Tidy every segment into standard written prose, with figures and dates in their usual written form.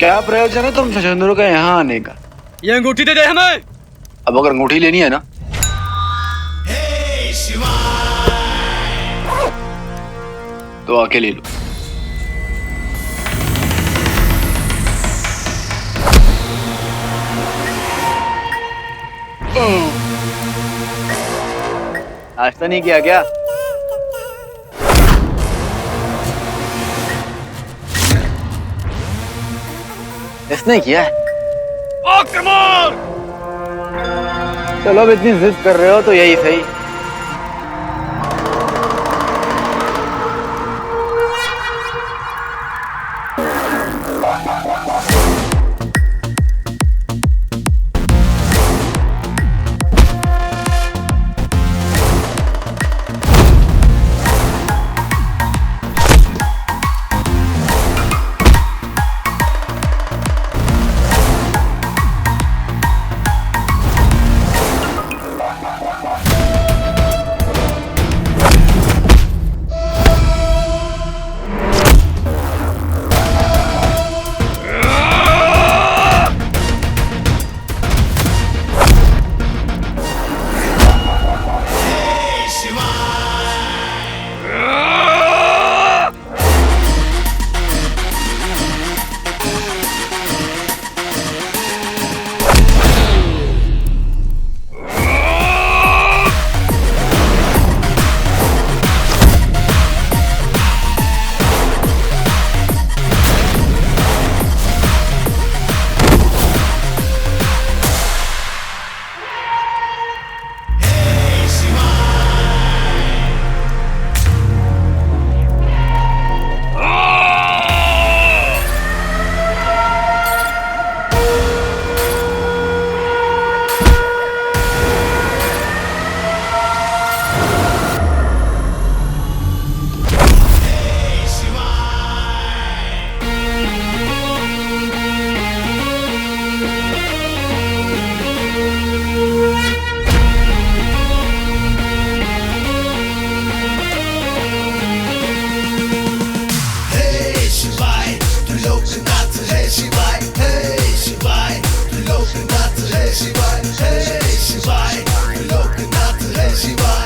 क्या प्रयोजन है तुम छछूंदरों का यहाँ आने का? ये अंगूठी दे दे हमें। अब अगर अंगूठी लेनी है ना तो आके ले लो। नाश्ता नहीं किया क्या? इसने किया है। आक्रमण! चलो अब इतनी जिद कर रहे हो तो यही सही।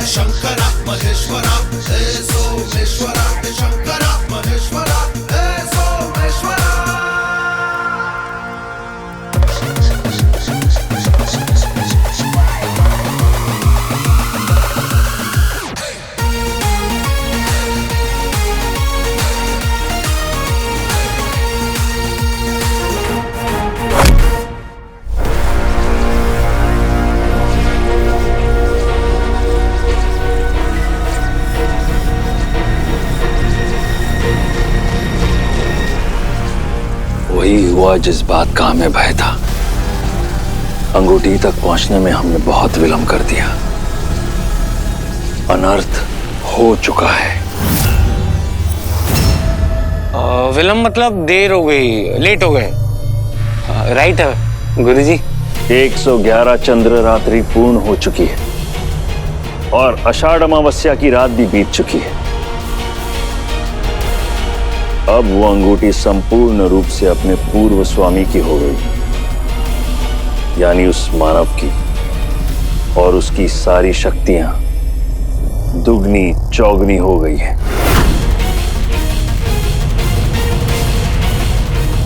शंकरा महेश्वरा हे सोमेश्वरा हे शंकरा महेश्वरा हे सोमेश्वरा। वही हुआ जिस बात का हमें भय था। अंगूठी तक पहुंचने में हमने बहुत विलंब कर दिया। अनर्थ हो चुका है। विलंब मतलब देर हो गई, लेट हो गए। राइट गुरुजी। 111 चंद्र रात्रि पूर्ण हो चुकी है और आषाढ़ अमावस्या की रात भी बीत चुकी है। अब वो अंगूठी संपूर्ण रूप से अपने पूर्व स्वामी की हो गई, यानी उस मानव की, और उसकी सारी शक्तियां दुगनी चौगनी हो गई है।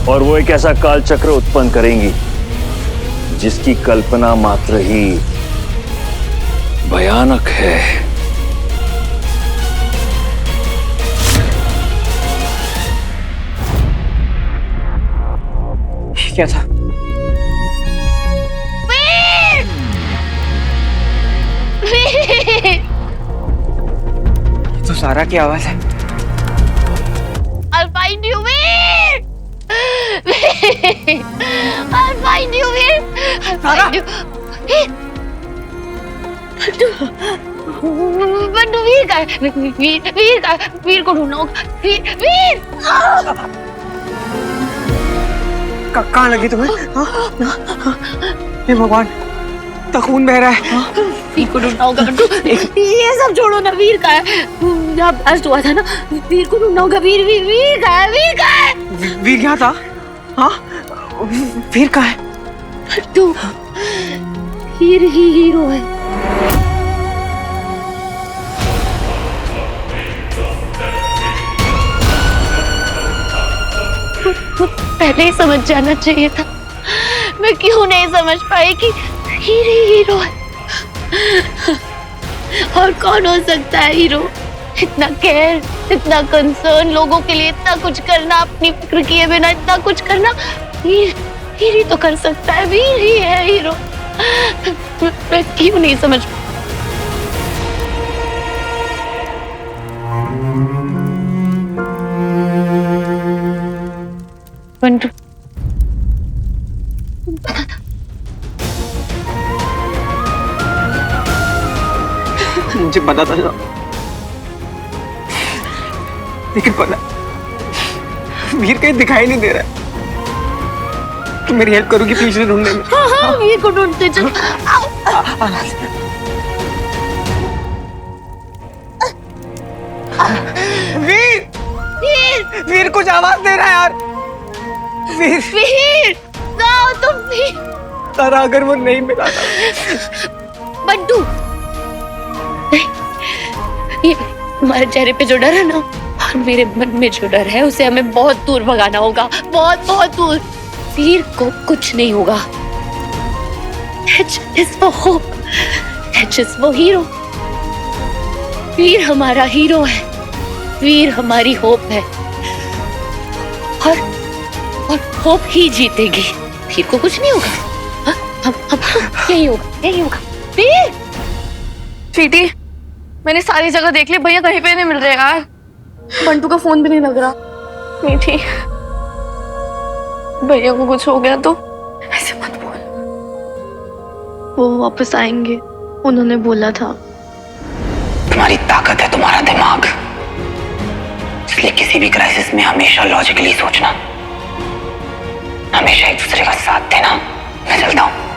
और वो एक ऐसा काल चक्र उत्पन्न करेंगी जिसकी कल्पना मात्र ही भयानक है। क्या था? तो सारा की आवाज है। I'll find you, Veer! I'll find you, Veer! I'll find you. Bantu वीर का वीर को ढूंढना होगा। वीर कहाँ लगी तुम्हें? हे भगवान, तो खून बह रहा है। वीर को ढूंढना होगा बंटू। ये सब छोड़ो ना, वीर का है। जब ब्लास्ट हुआ था ना, वीर को ढूंढना होगा। वीर का है। वीर यहाँ था? हाँ, वीर कहाँ है? तू वीर ही हीरो है। पहले ही समझ जाना चाहिए था। मैं क्यों नहीं समझ पाई कि वीर ही हीरो है। और कौन हो सकता है हीरो? इतना केयर, इतना कंसर्न, लोगों के लिए इतना कुछ करना, अपनी फिक्र किए बिना इतना कुछ करना, वीर ही तो कर सकता है। वीर ही है हीरो। मैं क्यों नहीं समझ। बंटू, मुझे पता था, लेकिन पता वीर कहीं दिखाई नहीं दे रहा है। तुम मेरी हेल्प करोगी पीछे ढूंढने में? हाँ हाँ, वीर को ढूंढते चल। वीर वीर, वीर कुछ आवाज दे रहा है यार। वीर वीर, जाओ तुम वीर। तारा अगर वो नहीं मिला था। बंटू, नहीं, ये हमारे चेहरे पे जो डर है ना, और मेरे मन में जो डर है, उसे हमें बहुत दूर भगाना होगा, बहुत बहुत दूर। वीर को कुछ नहीं होगा। H is for hope, H is for hero। वीर हमारा हीरो है, वीर हमारी होप है, और होप ही जीतेगी। वीर को कुछ नहीं होगा। हम यही होगा, यही होगा। वीर, चीटी, मैंने सारी जगह देख ली, भैया कहीं पे नहीं मिल रहे यार। बंटू का फोन भी नहीं लग रहा। मीठी, भैया को कुछ हो गया तो ऐसे मत बोल। वो वापस आएंगे, उन्होंने बोला था। तुम्हारी ताकत है तुम्हारा दिमाग, इसलिए किसी भी क्राइसिस में हमेशा लॉजिकली सोचना, हमेशा एक दूसरे का साथ देना। मैं चलता हूँ।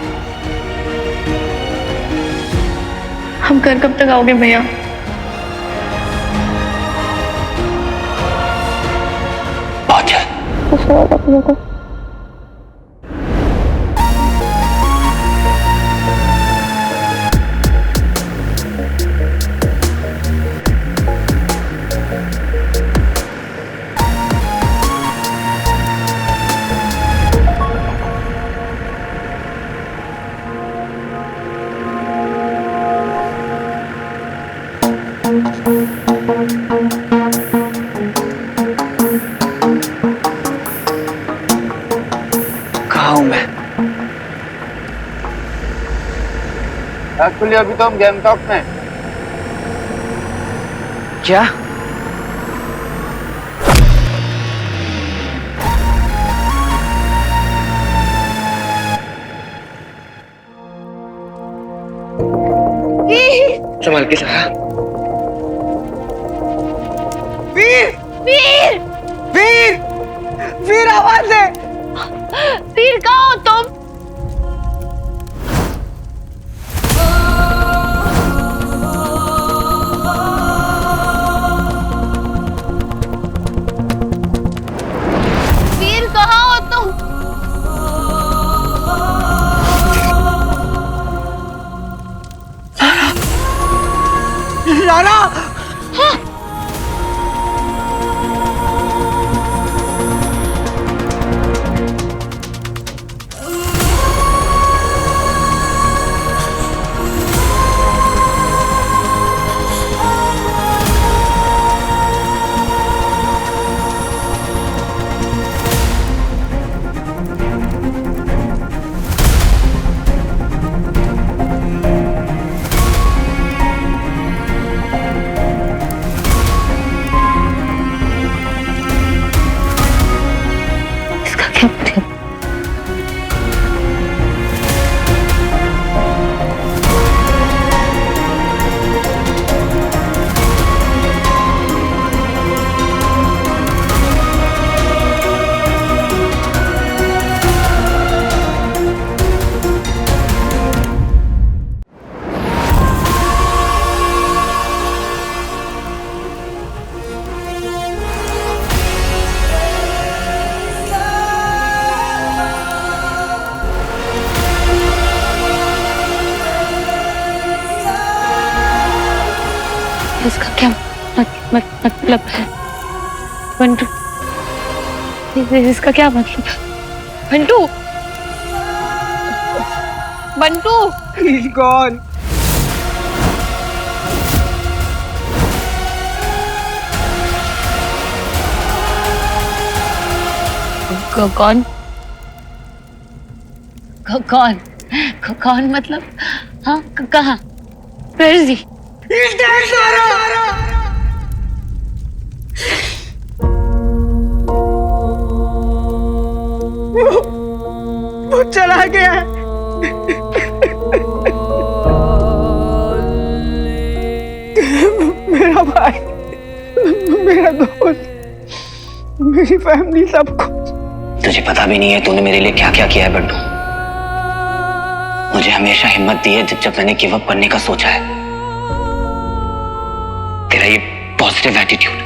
हम घर कब तक आओगे भैया? बहुत जल्द। कहाँ हूँ मैं? एक्चुअली अभी तो हम गैंगटॉक में हैं। क्या? संभाल के सारा। वीर वीर, वीर वीर आवाज दे। वीर कहाँ हो तुम? वीर कहाँ हो तुम? राणा, इसका क्या मतलब है बंटू? इसका क्या मतलब? Bantu, Bantu, He's gone. कौन? कौन? कौन मतलब? हाँ, कहाँ? Where is he? He's dead, Sarah. वो चला गया। मेरा भाई, मेरा दोस्त, मेरी फैमिली, सब कुछ। तुझे पता भी नहीं है तूने मेरे लिए क्या क्या किया है बंटू। मुझे हमेशा हिम्मत दी है जब मैंने गिव अप करने का सोचा है। तेरा ये पॉजिटिव एटीट्यूड,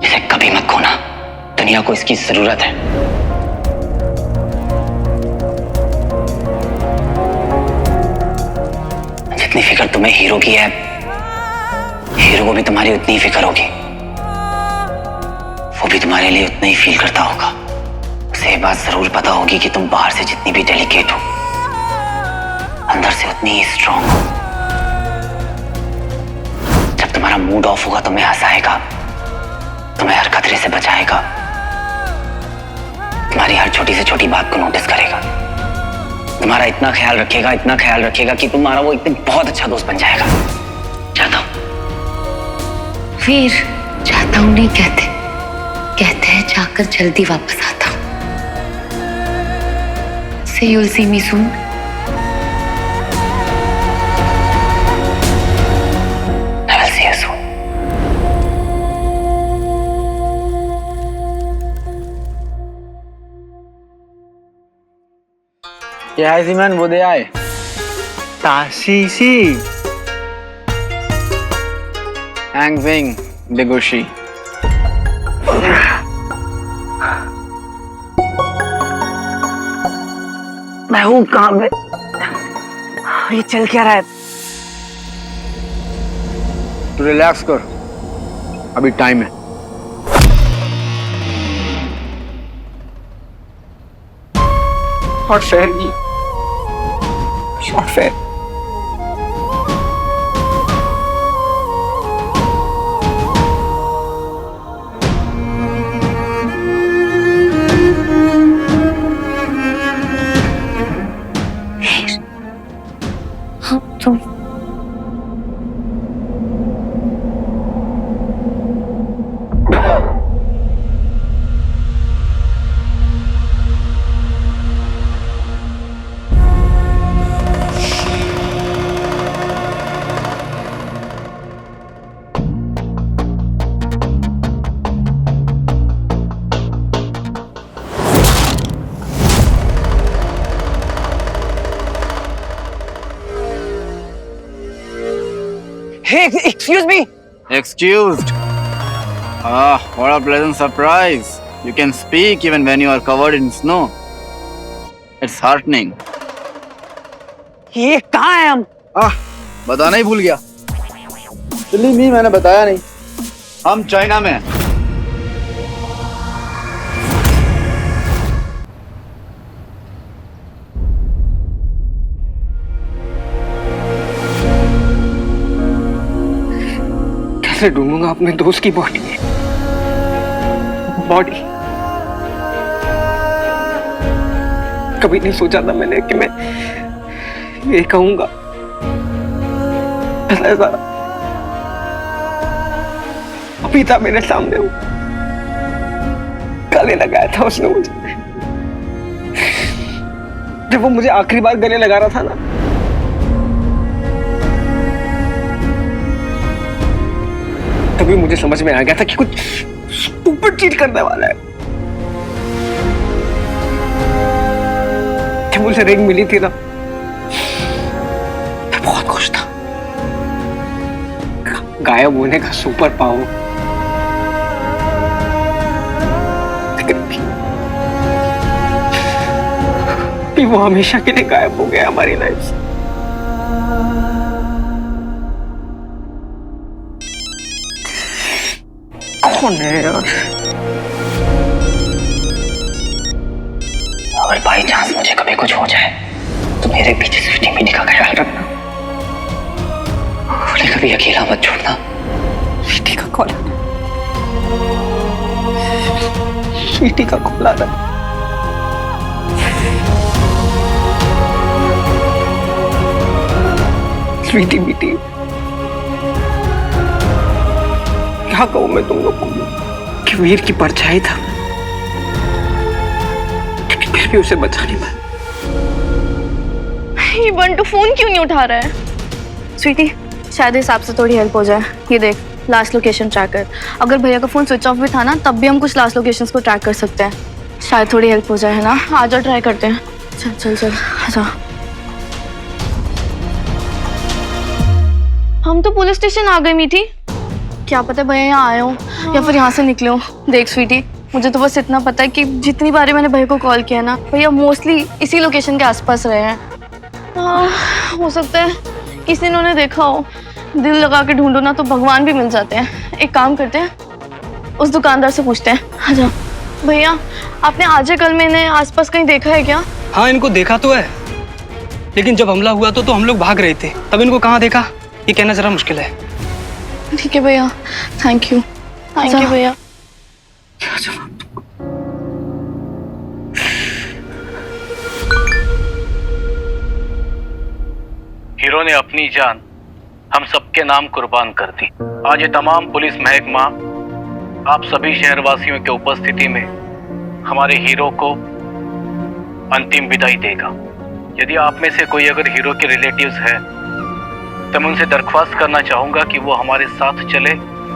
इसे कभी मत खोना। दुनिया को इसकी जरूरत है। जितनी फिक्र तुम्हें हीरो की है, हीरो को भी तुम्हारी उतनी ही फिक्र होगी। वो भी तुम्हारे लिए उतना ही फील करता होगा। उसे ये बात जरूर पता होगी कि तुम बाहर से जितनी भी डेलिकेट हो, अंदर से उतनी ही स्ट्रांग हो। जब तुम्हारा मूड ऑफ होगा, तुम्हें हंसाएगा, तुम्हें हर खतरे से बचाएगा, तुम्हारी हर छोटी से छोटी बात को नोटिस करेगा, तुम्हारा इतना ख्याल रखेगा कि तुम्हारा वो एकदम बहुत अच्छा दोस्त बन जाएगा। चाहता हूं। वीर, चाहता हूँ नहीं कहते, कहते हैं जाकर जल्दी वापस आता हूँ। See you'll see me soon. I will see you soon. क्या है सीमन, वो दे आए। ताशीशी, हैंग विंग, बेगोशी। मैं हूँ कहाँ पे? ये चल क्या रहा है? तू रिलैक्स कर, अभी टाइम है। Not fair, ji. Not fair। हाँ, तुम Hey, excuse me. Excused. Ah, what a pleasant surprise. You can speak even when you are covered in snow. It's heartening. ये कहाँ है हम? बताना ही भूल गया। चलिए नहीं, मैंने बताया नहीं। हम चाइना में हैं। कैसे ढूंढूंगा अपने दोस्त की बॉडी? कभी नहीं सोचा था मैंने कि मैं ये कहूंगा। ऐसा अभी था मेरे सामने, वो गले लगाया था उसने मुझे। जब वो मुझे आखिरी बार गले लगा रहा था ना, तभी मुझे समझ में आ गया था कि कुछ स्टूपिड चीज करने वाला है। जब मुझे रिंग मिली थी ना, मैं बहुत खुश था। गायब होने का सुपर पावर, लेकिन वो हमेशा के लिए गायब हो गया हमारी लाइफ से। कौन है यार? अगर बाई चांस मुझे कभी कुछ हो जाए तो मेरे पीछे स्वीटी मिनी का ख्याल रखना। उन्हें कभी अकेला मत छोड़ना। स्वीटी का कॉल, स्वीटी का कॉल आ रहा है। स्वीटी बेटी, क्या कहूं मैं तुम लोग को कि वीर की परछाई था, लेकिन फिर भी उसे बचा नहीं पाया। ये बंटू फोन क्यों नहीं उठा रहा है? स्वीटी, शायद इस हिसाब से थोड़ी हेल्प हो जाए। ये देख, लास्ट लोकेशन ट्रैकर। अगर भैया का फोन स्विच ऑफ भी था ना, तब भी हम कुछ लास्ट लोकेशंस को ट्रैक कर सकते हैं। शायद थोड़ी हेल्प हो जाए, है ना? आ जाओ, ट्राई करते हैं। चल चल चल, आ जाओ। हम तो पुलिस स्टेशन आ गए मीठी। क्या पता भैया यहाँ आए हो या फिर यहाँ से निकले हो। देख स्वीटी, मुझे तो बस इतना पता है कि जितनी बार मैंने भैया को कॉल किया ना, भैया मोस्टली इसी लोकेशन के आसपास रहे हैं। हो सकता है किसी ने उन्हें देखा हो। दिल लगा के ढूंढो ना तो भगवान भी मिल जाते हैं। एक काम करते हैं, उस दुकानदार से पूछते हैं। आ जाओ। भैया, आपने आज कल में इन्हें आसपास कहीं देखा है क्या? हाँ, इनको देखा तो है, लेकिन जब हमला हुआ तो हम लोग भाग रहे थे, तब इनको कहाँ देखा ये कहना जरा मुश्किल है। ठीक है भैया, थैंक यू। थैंक यू भैया। हीरो ने अपनी जान हम सबके नाम कुर्बान कर दी। आज ये तमाम पुलिस महकमा आप सभी शहरवासियों के उपस्थिति में हमारे हीरो को अंतिम विदाई देगा। यदि आप में से कोई अगर हीरो के रिलेटिव्स है तो मैं उनसे दरख्वास्त करना चाहूंगा कि वो हमारे साथ चले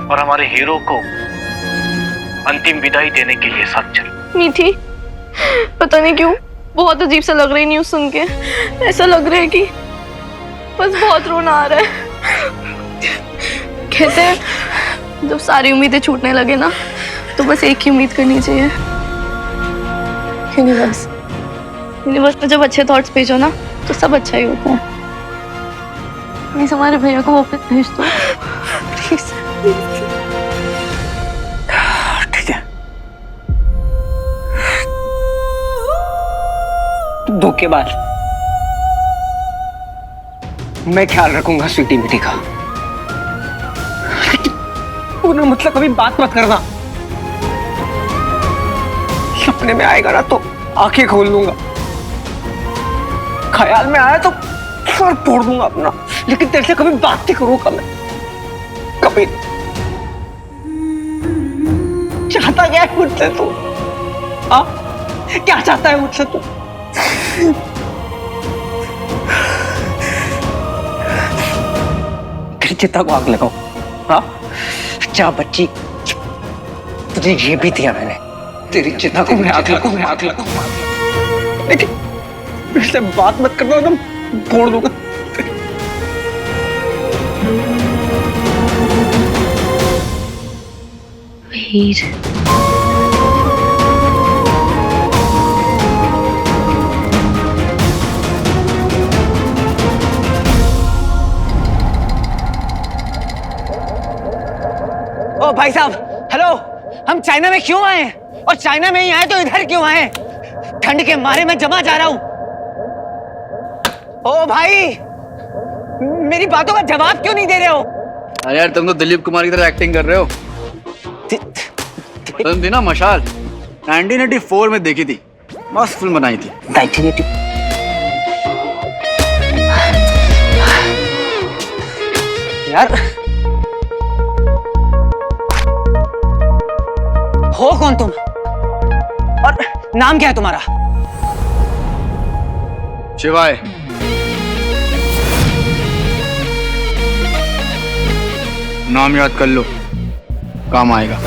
और हमारे हीरो को अंतिम विदाई देने के लिए साथ चले। मीठी, पता नहीं क्यों बहुत अजीब सा लग रही न्यूज़ सुन के। ऐसा लग रहा है कि बस बहुत रोना आ रहा है। कहते हैं जब सारी उम्मीदें छूटने लगे ना, तो बस एक ही उम्मीद करनी चाहिए, यूनिवर्स। यूनिवर्स में जब अच्छे थॉट्स भेजो ना, तो सब अच्छा ही होता है। प्लीज हमारे भैया को वापस भेज दो, प्लीज। ठीक है, धोखेबाज। मैं ख्याल रखूंगा स्वीटी मिटी का, पूरा मतलब कभी बात मत करना। सपने में आएगा ना तो आंखें खोल लूंगा, ख्याल में आया तो सर फोड़ दूंगा अपना, लेकिन तेरे से कभी बात नहीं करूंगा मैं, कभी। चाहता क्या है मुझसे तू? हाँ, क्या चाहता है मुझसे तू? तेरी चिता को आग लगाओ? हाँ, क्या बच्ची, तुझे ये भी दिया मैंने, तेरी चिता को मैं आग लगाऊं। लेकिन मेरे से बात मत करना, तो फोड़ दूंगा। वीर, ओ भाई साहब, हेलो, हम चाइना में क्यों आए हैं? और चाइना में ही आए तो इधर क्यों आए? ठंड के मारे मैं जमा जा रहा हूं। ओ भाई, मेरी बातों का जवाब क्यों नहीं दे रहे हो? अरे यार, तुम तो दिलीप कुमार की तरह एक्टिंग कर रहे हो। फिल्म थी ना मशाल, 1984 में देखी थी, मस्त फिल्म बनाई थी। 1980 यार, हो कौन तुम और नाम क्या है तुम्हारा? शिवाय। नाम याद कर लो, काम आएगा।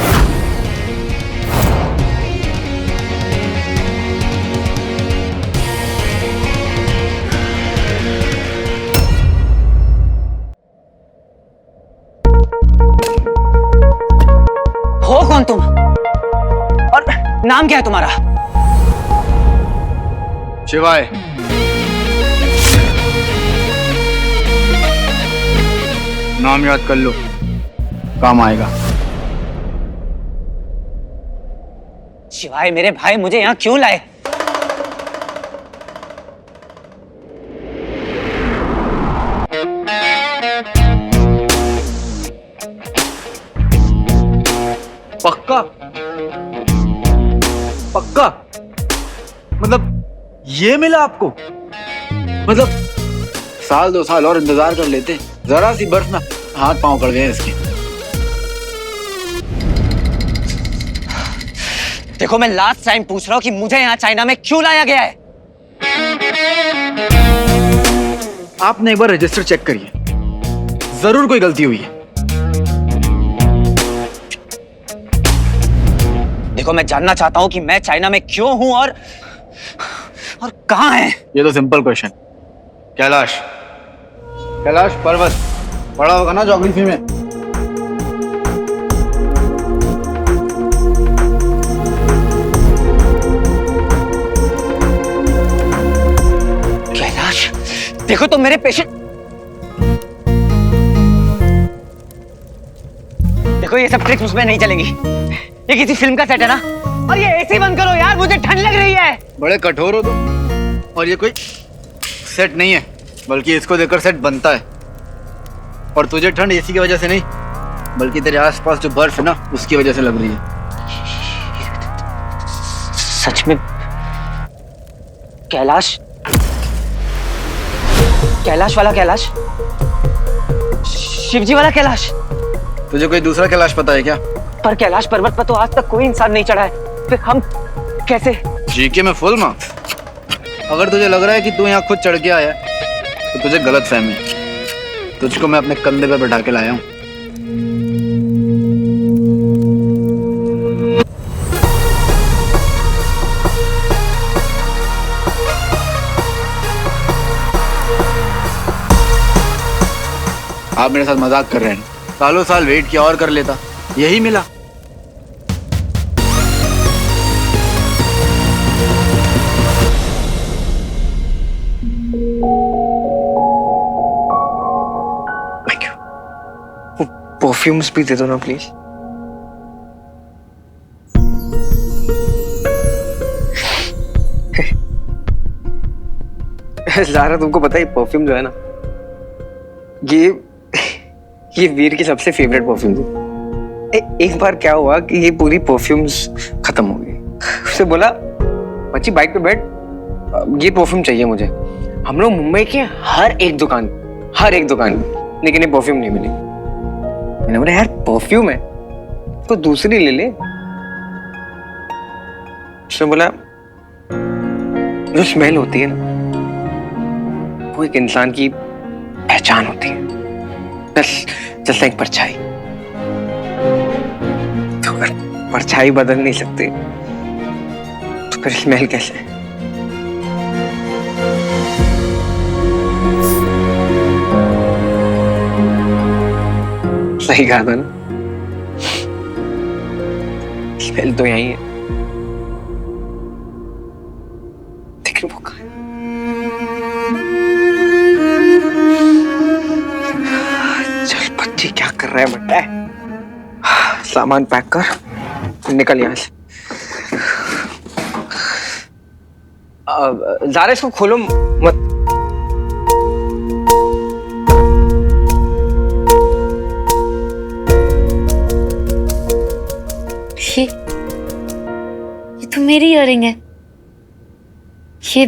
हो कौन तुम और नाम क्या है तुम्हारा? शिवाय। नाम याद कर लो, काम आएगा। शिवाय मेरे भाई मुझे यहाँ क्यों लाए? पक्का पक्का मतलब ये मिला आपको? मतलब साल 2 साल और इंतजार कर लेते, जरा सी बर्फ में हाथ पांव कड़ गए इसके। देखो मैं लास्ट टाइम पूछ रहा हूँ कि मुझे यहाँ चाइना में क्यों लाया गया है? आपने एक बार रजिस्टर चेक करिए, जरूर कोई गलती हुई है। देखो मैं जानना चाहता हूँ कि मैं चाइना में क्यों हूँ और कहाँ है? ये तो सिंपल क्वेश्चन। कैलाश कैलाश पर्वत पढ़ा होगा ना ज्योग्राफी में? कैलाश देखो तो मेरे पेशेंट, देखो ये सब ट्रिक्स उसमें नहीं चलेंगी। ये किसी फिल्म का सेट है ना? और ये एसी बंद करो यार, मुझे ठंड लग रही है। बड़े कठोर हो तुम। और ये कोई सेट नहीं है, बल्कि इसको देखकर सेट बनता है। और तुझे ठंड एसी की वजह से नहीं, बल्कि तेरे आसपास जो बर्फ है ना उसकी वजह से लग रही है। सच में? कैलाश, कैलाश वाला कैलाश, शिवजी वाला कैलाश। तुझे कोई दूसरा कैलाश पता है क्या? पर कैलाश पर्वत पर तो आज तक कोई इंसान नहीं चढ़ा है, फिर हम कैसे? जीके में फुल मार्क्स। अगर तुझे लग रहा है कि तू यहाँ खुद चढ़ के आया तो तुझे गलत फहमी। तुझको मैं अपने कंधे पर बैठा के लाया हूँ। आप मेरे साथ मजाक कर रहे हैं? सालों साल वेट किया और कर लेता, यही मिला। परफ्यूम्स भी दे दो ना प्लीज। ज़ारा तुमको पता है परफ्यूम जो है ना, ये वीर की सबसे फेवरेट परफ्यूम थी। एक बार क्या हुआ कि ये पूरी परफ्यूम्स खत्म हो गई। उससे बोला बच्ची बाइक पे बैठ, ये परफ्यूम चाहिए मुझे। हम लोग मुंबई के हर एक दुकान लेकिन ये परफ्यूम नहीं मिली। मैंने बोला यार परफ्यूम है तो दूसरी ले ले। उसने बोला जो स्मेल होती है ना वो एक इंसान की पहचान होती है, जस्ट लाइक परछाई। तो अगर परछाई बदल नहीं सकते तो फिर स्मेल कैसे? सही कहा था ना, स्मेल तो यही है, लेकिन वो कहाँ है? चल बच्ची क्या कर रहा है बट्टा है? सामान पैक कर, निकल यहाँ से। ज़ारा इसको खोलो मत। ये तो मेरी इयरिंग है। ये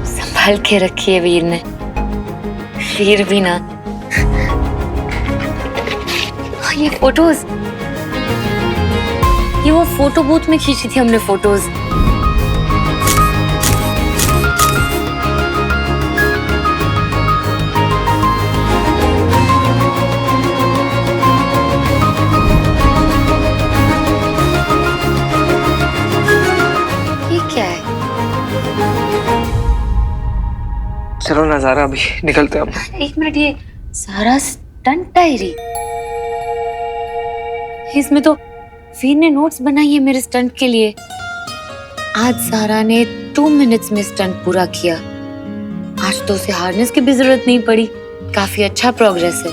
संभाल के रखी है वीर ने, वीर भी ना। ये फोटोज, ये वो फोटो बूथ में खींची थी हमने फोटोज। चलो ना ज़ारा, अभी निकलते हैं हम। एक मिनट, ये सारा स्टंट डायरी, इसमें तो वीर ने नोट्स बनाई है मेरे स्टंट के लिए। आज सारा ने 2 मिनट्स में स्टंट पूरा किया। आज तो उसे हार्नेस की भी जरूरत नहीं पड़ी। काफी अच्छा प्रोग्रेस है।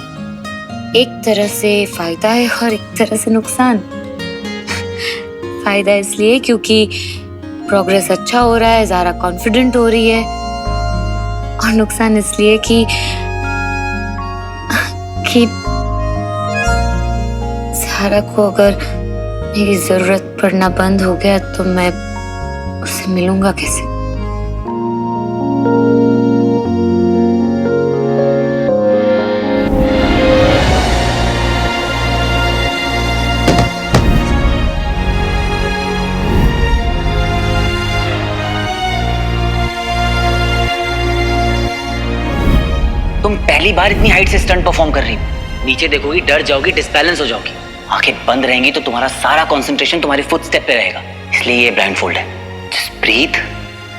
एक तरह से फायदा है और एक तरह से नुकसान। फायदा इसलिए क्योंकि प्रोग्रेस अच्छा हो रहा है, ज़ारा कॉन्फिडेंट हो रही है, और नुकसान इसलिए कि ज़ारा को अगर मेरी जरूरत पड़ना बंद हो गया तो मैं उससे मिलूंगा कैसे? तुम पहली बार इतनी हाइट से स्टंट परफॉर्म कर रही हो। नीचे देखोगी, डर जाओगी, डिसबैलेंस हो जाओगी। आंखें बंद रहेंगी तो तुम्हारा सारा कंसंट्रेशन तुम्हारे फुटस्टेप पे रहेगा। इसलिए ये ब्लाइंडफोल्ड है। Just breathe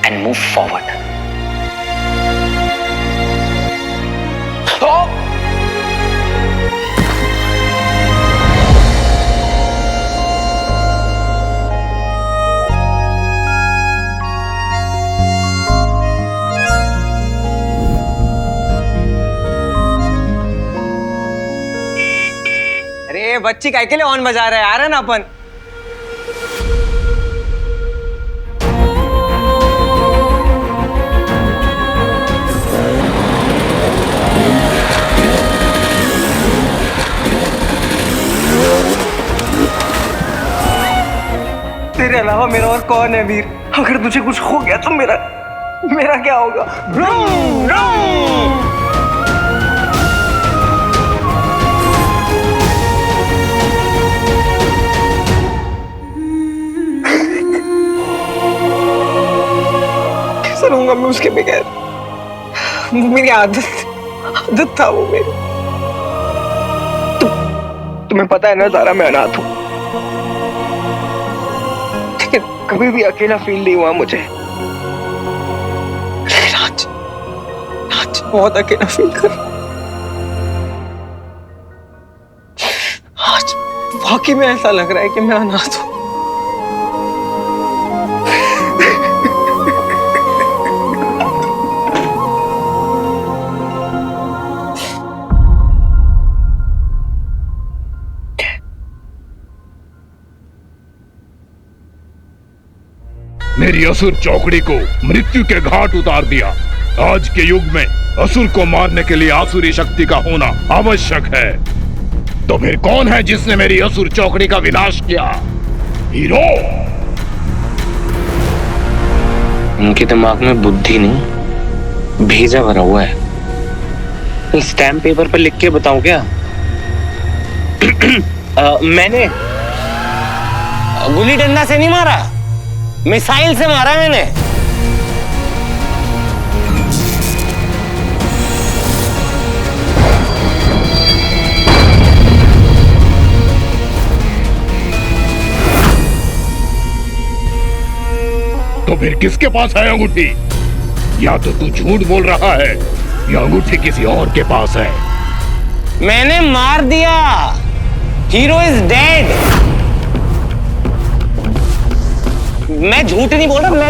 and move forward. अरे बच्ची काय के लिए ऑन बजा रहा है? आ रहा है ना अपन। तेरे अलावा मेरा और कौन है वीर? अगर तुझे कुछ हो गया तो मेरा क्या होगा? Broom, broom. रहूंगा मैं उसके बगैर? वो मेरी आदत था वो मेरी। तुम्हें पता है ना ज़ारा, मैं अनाथ हूँ, लेकिन कभी भी अकेला फील नहीं हुआ मुझे। आज बहुत अकेला फील कर। आज वाकई में ऐसा लग रहा है कि मैं अनाथ हूँ। मेरी असुर चौकड़ी को मृत्यु के घाट उतार दिया। आज के युग में असुर को मारने के लिए आसुरी शक्ति का होना आवश्यक है। तो फिर कौन है जिसने मेरी असुर चौकड़ी का विनाश किया? हीरो। उनके दिमाग में बुद्धि नहीं, भेजा भरा हुआ है। स्टैम्प पेपर पर लिख के बताऊं क्या? मैंने गुल्ली डंडा से नहीं मारा, मिसाइल से मारा मैंने। तो फिर किसके पास है अंगूठी? या तो तू झूठ बोल रहा है या अंगूठी किसी और के पास है। मैंने मार दिया। Hero is dead. मैं झूठ नहीं बोल रहा।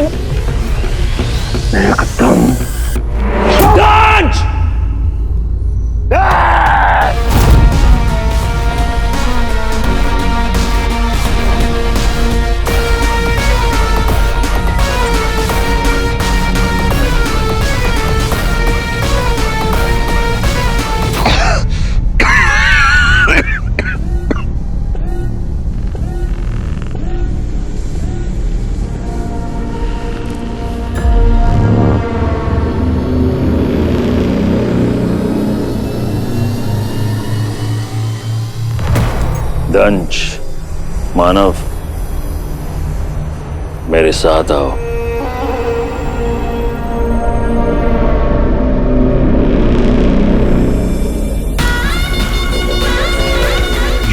दंश, मानव, मेरे साथ आओ।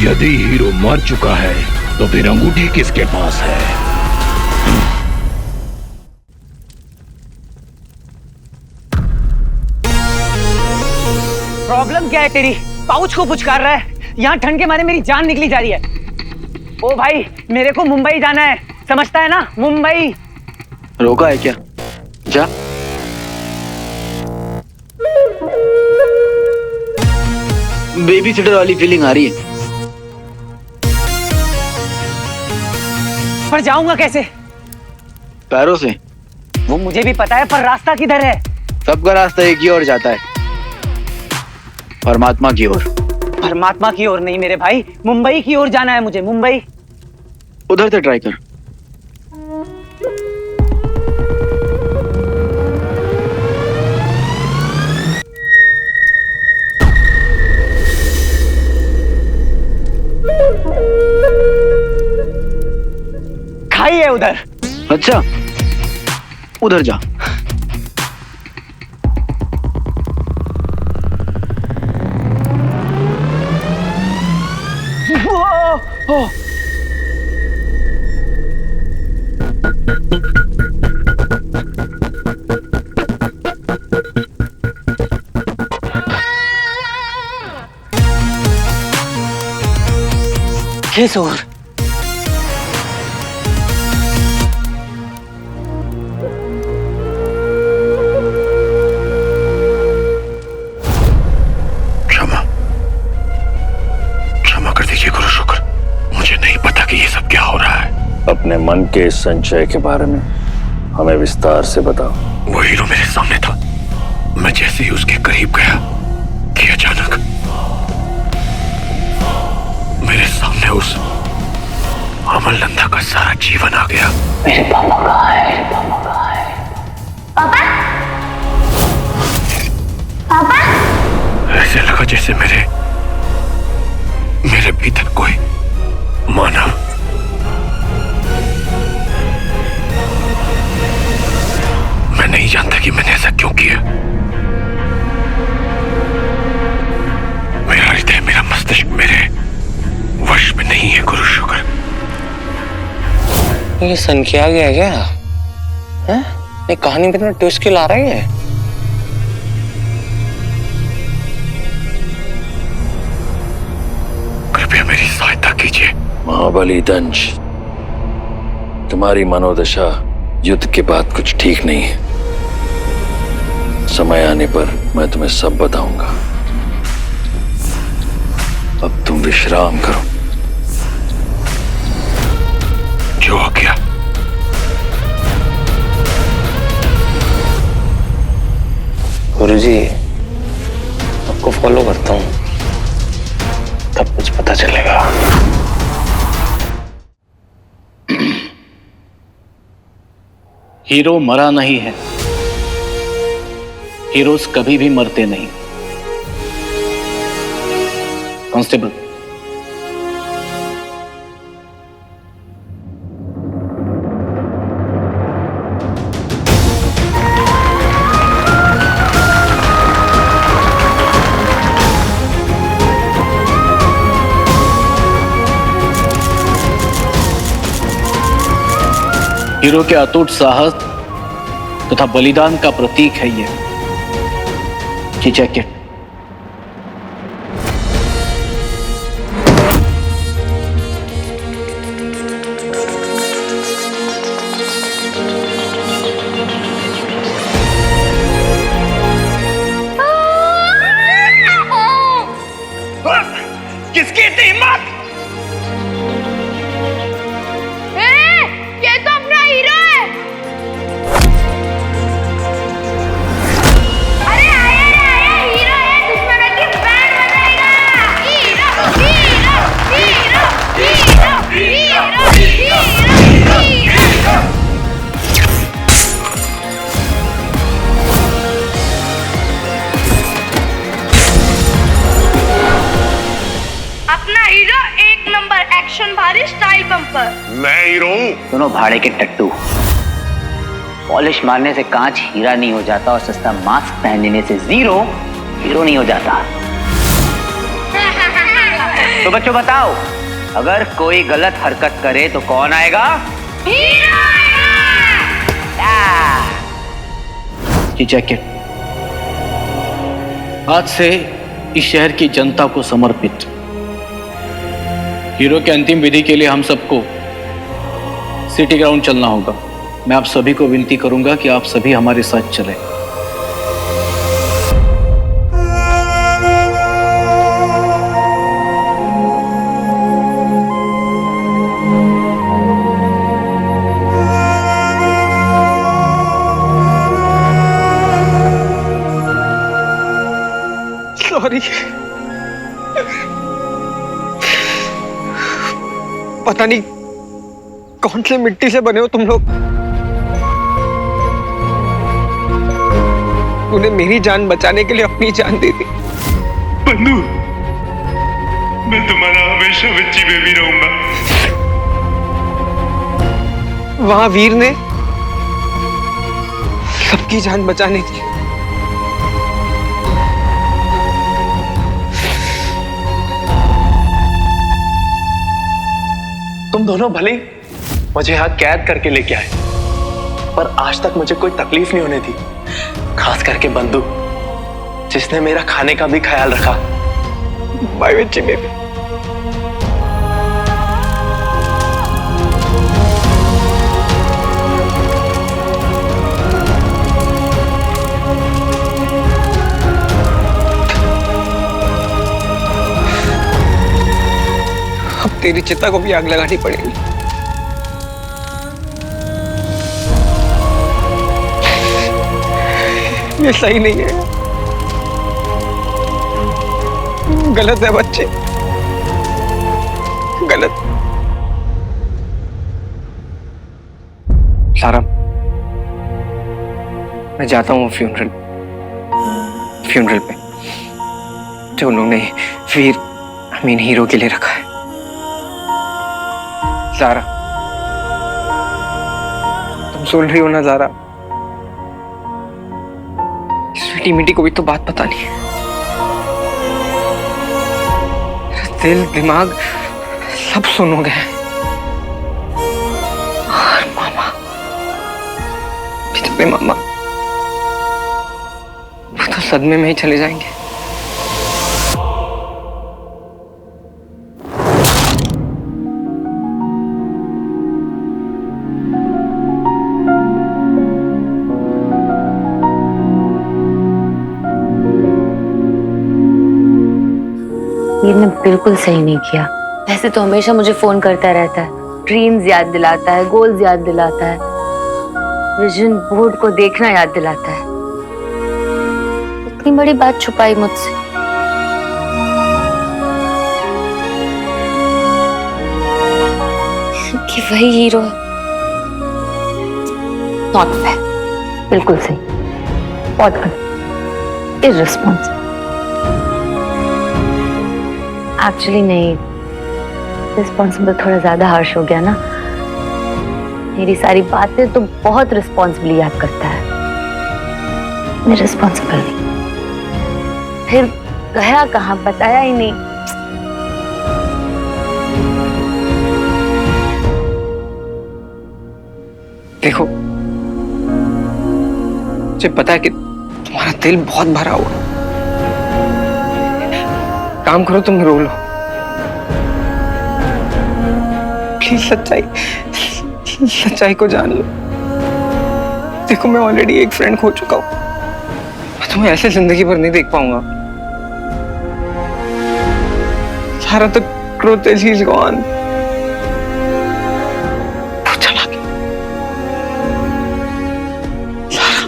यदि हीरो मर चुका है तो फिर अंगूठी किसके पास है? प्रॉब्लम क्या है तेरी? पाउच को पुचकार रहा है। यहाँ ठंड के मारे मेरी जान निकली जा रही है। ओ भाई, मेरे को मुंबई जाना है, समझता है ना? मुंबई। रोका है क्या? जा। बेबी सिटर वाली फीलिंग आ रही है। पर जाऊंगा कैसे? पैरों से। वो मुझे भी पता है, पर रास्ता किधर है? सबका रास्ता एक ही ओर जाता है, परमात्मा की ओर। परमात्मा की ओर नहीं मेरे भाई, मुंबई की ओर जाना है मुझे, मुंबई। उधर से ट्राई कर। खाई है उधर। अच्छा, उधर जा। ओह, किस ओर? क्षमा क्षमा कर दीजिए गुरु शुक्र, मुझे नहीं पता कि ये सब क्या हो रहा है। अपने मन के इस संचय के बारे में हमें विस्तार से बताओ। वो हीरो मेरे सामने था, मैं जैसे ही उसके करीब गया कि अचानक मेरे सामने उस अमल नंदा का सारा जीवन आ गया। मेरे पापा कहाँ है? मेरे पापा कहाँ है? पापा, पापा, ऐसे लगा जैसे मेरे भीतर कोई मानव मैं नहीं जानता कि मैंने ऐसा क्यों किया। मेरा हृदय, मेरा मस्तिष्क मेरे वश में नहीं है गुरु शुक्र। ये सन किया गया क्या है? ये कहानी में ट्विस्ट की ला रही है। कृपया मेरी सहायता कीजिए। महाबली दंश, तुम्हारी मनोदशा युद्ध के बाद कुछ ठीक नहीं है। समय आने पर मैं तुम्हें सब बताऊंगा। अब तुम विश्राम करो। जो हो गया। गुरुजी, आपको फॉलो करता हूँ, तब कुछ पता चलेगा। हीरो मरा नहीं है, हीरोज कभी भी मरते नहीं। कांस्टेबल, हीरो के अटूट साहस तथा बलिदान का प्रतीक है ये जैकेट। किसकी इतनी हिम्मत? ये तो अपना हीरो है। अरे आया हीरो है, दुश्मनों की बैंड बजाएगा। Hero hero hero hero hero hero hero. अपना हीरो एक नंबर, एक्शन भारी, स्टाइल बम्पर। मैं हीरो हूं। दोनों भाड़े के टट्टू। पॉलिश मारने से कांच हीरा नहीं हो जाता और सस्ता मास्क पहनने से जीरो हीरो नहीं हो जाता। तो बच्चों बताओ, अगर कोई गलत हरकत करे तो कौन आएगा? हीरो आएगा। ये जैकेट आज से इस शहर की जनता को समर्पित। हीरो के अंतिम विधि के लिए हम सबको सिटी ग्राउंड चलना होगा। मैं आप सभी को विनती करूंगा कि आप सभी हमारे साथ चलें। सॉरी, पता नहीं कौन से मिट्टी से बने हो तुम लोग। तूने मेरी जान बचाने के लिए अपनी जान दे दी। बंधु, मैं तुम्हारा हमेशा बच्ची बेबी रहूंगा। वहां वीर ने सबकी जान बचाने की। तुम दोनों भले ही मुझे यहाँ कैद करके लेके आए, पर आज तक मुझे कोई तकलीफ नहीं होने दी। खास करके बंधु, जिसने मेरा खाने का भी ख्याल रखा। बाय बच्ची बेबी। अब तेरी चिता को भी आग लगानी पड़ेगी। ये सही नहीं है, गलत है बच्चे, गलत। सारा, मैं जाता हूँ फ्यूनरल पे जो उन्होंने वीर हीरो के लिए रखा है। ज़ारा, तुम सुन रही हो ना ज़ारा? स्वीटी मिटी को भी तो बात पता नहीं है। दिल दिमाग सब सुन हो गया। और मामा, पिछले मामा वो तो सदमे में ही चले जाएंगे। वीर ने बिल्कुल सही नहीं किया। वैसे तो हमेशा मुझे फोन करता रहता है, ड्रीम्स याद दिलाता है, गोल्स याद दिलाता है, विजन बोर्ड को देखना याद दिलाता है। इतनी बड़ी बात छुपाई मुझसे। कि वही हीरो है। नॉट फेयर, बिल्कुल सही, बहुत गलत, इररिस्पॉन्सिबल। एक्चुअली नहीं, रिस्पॉन्सिबल थोड़ा ज्यादा हार्श हो गया ना। मेरी सारी बातें तो बहुत रिस्पॉन्सिबली याद करता है। मैं रिस्पॉन्सिबल नहीं। फिर गया कहाँ, बताया ही नहीं। देखो, मुझे पता है कि तुम्हारा दिल बहुत भरा हुआ। काम करो, तुम रो लो। प्लीज सच्चाई को जान लो। देखो, मैं ऑलरेडी एक फ्रेंड खो चुका हूं। मैं तुम्हें ऐसे जिंदगी भर नहीं देख पाऊंगा। सारा तो truth is he is gone. चला गया सारा।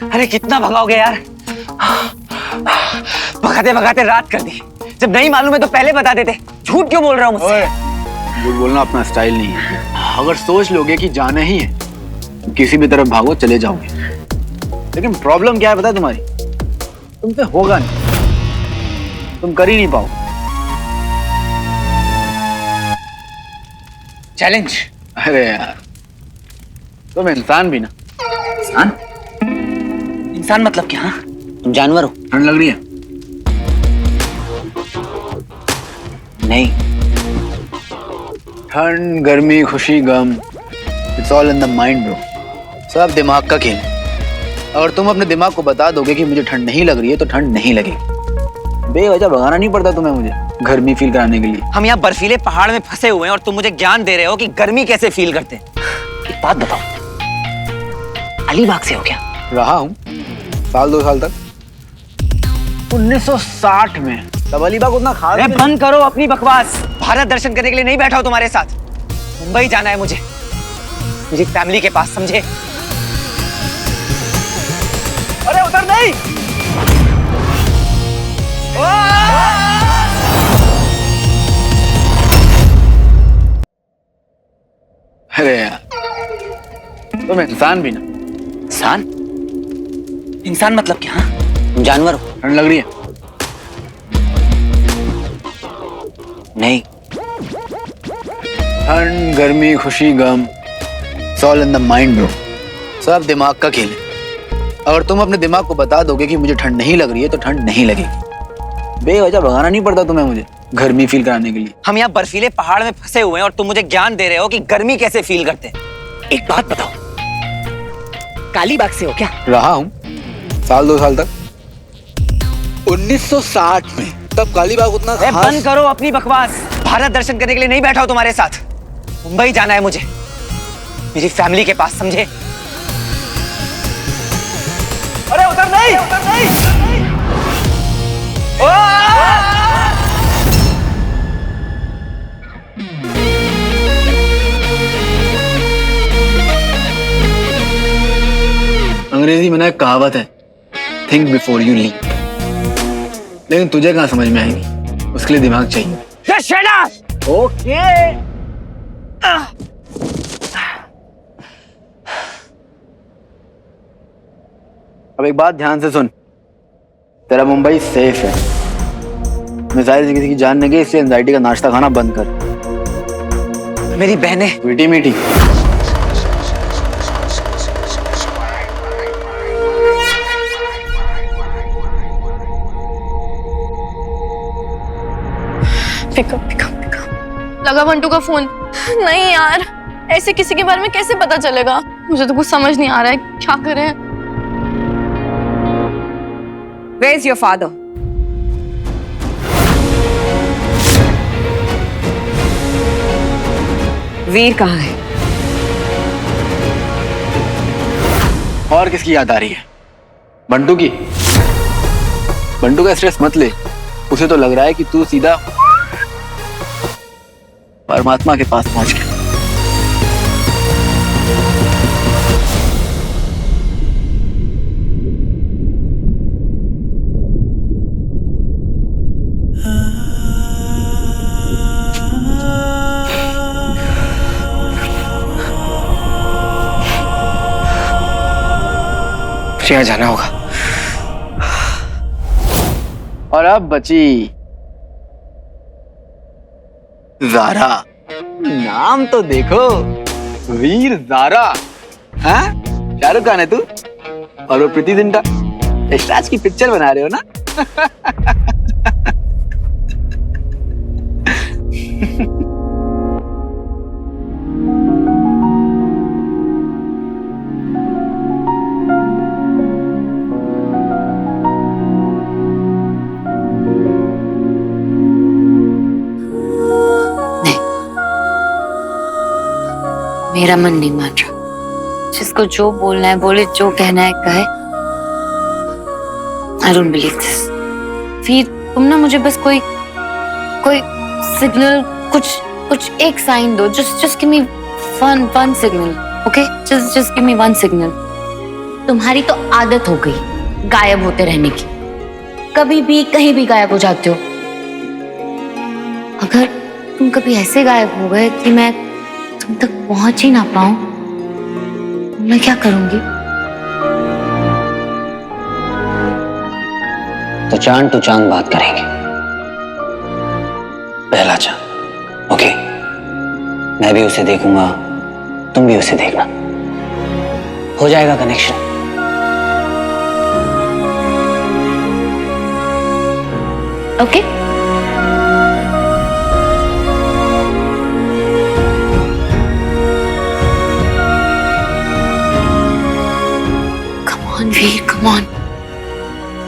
अरे कितना भगाओगे यार, भगाते भगाते रात कर दी। जब नहीं मालूम है तो पहले बता देते। झूठ क्यों बोल रहा हूँ मुझसे? झूठ बोलना अपना स्टाइल नहीं है। अगर सोच लोगे कि जाना ही है, किसी भी तरफ भागो, चले जाओगे। लेकिन प्रॉब्लम क्या है पता है तुम्हारी? तुम पे होगा नहीं, तुम कर ही नहीं पाओ। चैलेंज? अरे यार, तुम इंसान भी ना। इंसान? इंसान मतलब क्या? हाँ? तुम जानवर हो? ठंड लग रही है? नहीं। ठंड, गर्मी, खुशी, गम, it's all in the mind bro. सब दिमाग का खेल है। अगर तुम अपने दिमाग को बता दोगे कि मुझे ठंड नहीं लग रही है तो ठंड नहीं लगेगी। बेवजह भगाना नहीं पड़ता तुम्हें मुझे गर्मी फील कराने के लिए। हम यहाँ बर्फीले पहाड़ में फंसे हुए हैं और तुम मुझे ज्ञान दे रहे हो कि गर्मी कैसे फील करते हैं। एक बात बताओ, अलीबाग से हो क्या? रहा हूँ साल 2 साल तक। 1960 में तब अलीबाग उतना खास अरे बंद करो अपनी बकवास। भारत दर्शन करने के लिए नहीं बैठा हूं तुम्हारे साथ। मुंबई जाना है मुझे, मेरी फैमिली के पास, समझे? अरे उधर नहीं। अरे यार तुम इंसान भी ना। इंसान? इंसान मतलब क्या? हाँ? तुम जानवर हो? ठंड लग रही है? नहीं। ठंड, गर्मी, खुशी, गम, it's all in the mind bro. सब दिमाग का खेल है। अगर तुम अपने दिमाग को बता दोगे कि मुझे ठंड नहीं लग रही है तो ठंड नहीं लगेगी। बेवजह भगाना नहीं पड़ता तुम्हें मुझे गर्मी फील कराने के लिए। हम यहाँ बर्फीले पहाड़ में फंसे हुए हैं और तुम मुझे ज्ञान दे रहे हो कि गर्मी कैसे फील करते हैं। एक बात बताओ, कालीबाग से हो क्या? रहा हूँ साल 2 साल तक। 1960 में तब कालीबाग उतना खास... बंद करो अपनी बकवास। भारत दर्शन करने के लिए नहीं बैठा हूं तुम्हारे साथ। मुंबई जाना है मुझे, मेरी फैमिली के पास, समझे? अरे उधर नहीं, उधर नहीं। अंग्रेजी में ना एक कहावत है, थिंक बिफोर यू लीप। लेकिन तुझे कहाँ समझ में आएगी, उसके लिए दिमाग चाहिए। ओके। अब एक बात ध्यान से सुन, तेरा मुंबई सेफ है। मिसाइल से किसी की जान नहीं गई, इसलिए एंजाइटी का नाश्ता खाना बंद कर। मेरी बहनें मीठी मीठी। लगा बंटू का फोन। नहीं यार, ऐसे किसी के बारे में कैसे पता चलेगा? मुझे तो कुछ समझ नहीं आ रहा है, क्या करें? Where is your father? वीर कहाँ है? और किसकी याद आ रही है? बंटू की। बंटू का स्ट्रेस मत ले, उसे तो लग रहा है कि तू सीधा परमात्मा के पास पहुंच गया। यहाँ जाना होगा। और अब बची ज़ारा। नाम तो देखो, वीर ज़ारा। हाँ, शाहरुख खान है तू और वो प्रीति जिंटा। यशराज की पिक्चर बना रहे हो ना? मेरा मन नहीं मान रहा। जिसको जो बोलना है बोले, जो कहना है कहे। I don't believe this. फिर तुम ना मुझे बस कोई सिग्नल, कुछ एक साइन दो। just give me one signal, okay? Just give me one signal. तुम्हारी तो आदत हो गई गायब होते रहने की। कभी भी कहीं भी गायब हो जाते हो। अगर तुम कभी ऐसे गायब हो गए कि मैं तुम तक पहुंच ही ना पाऊं, मैं क्या करूंगी? तो चांद टू चांद बात करेंगे। पहला चांद, ओके? मैं भी उसे देखूंगा, तुम भी उसे देखना। हो जाएगा connection. Okay come on Veer, come on.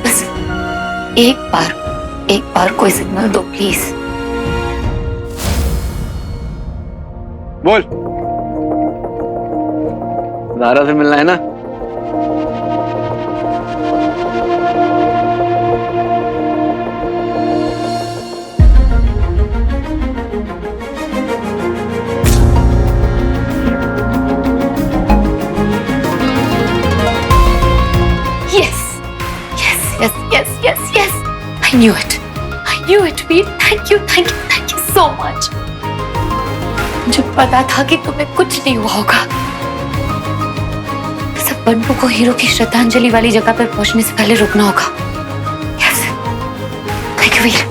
बस एक बार कोई सिग्नल दो प्लीज। बोल। ज़ारा से मिलना है ना? Yes. I knew it, Veer. Thank you so much. मुझे पता था कि तुम्हें कुछ नहीं हुआ होगा। सब बंटू को हीरो की श्रद्धांजलि वाली जगह पर पहुंचने से पहले रुकना होगा। Yes. Thank you, Veer.